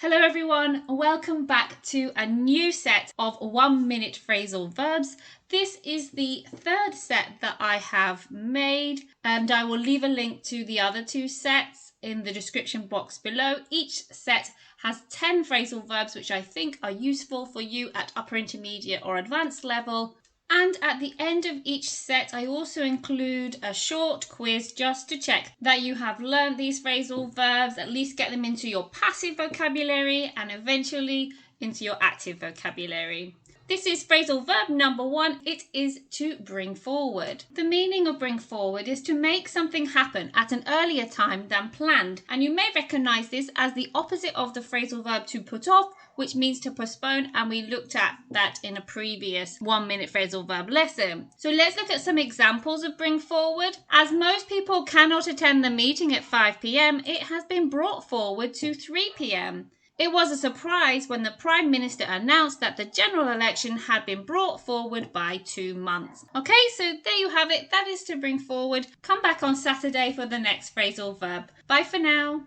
Hello everyone, welcome back to a new set of 1-minute phrasal verbs. This is the third set that I have made, and I will leave a link to the other two sets in the description box below. Each set has 10 phrasal verbs which I think are useful for you at upper intermediate or advanced level. And at the end of each set, I also include a short quiz just to check that you have learned these phrasal verbs, at least get them into your passive vocabulary and eventually into your active vocabulary. This is phrasal verb number 1. It is to bring forward. The meaning of bring forward is to make something happen at an earlier time than planned. And you may recognize this as the opposite of the phrasal verb to put off, which means to postpone. And we looked at that in a previous 1-minute phrasal verb lesson. So let's look at some examples of bring forward. As most people cannot attend the meeting at 5 p.m., it has been brought forward to 3 p.m. It was a surprise when the Prime Minister announced that the general election had been brought forward by 2 months. Okay, so there you have it. That is to bring forward. Come back on Saturday for the next phrasal verb. Bye for now.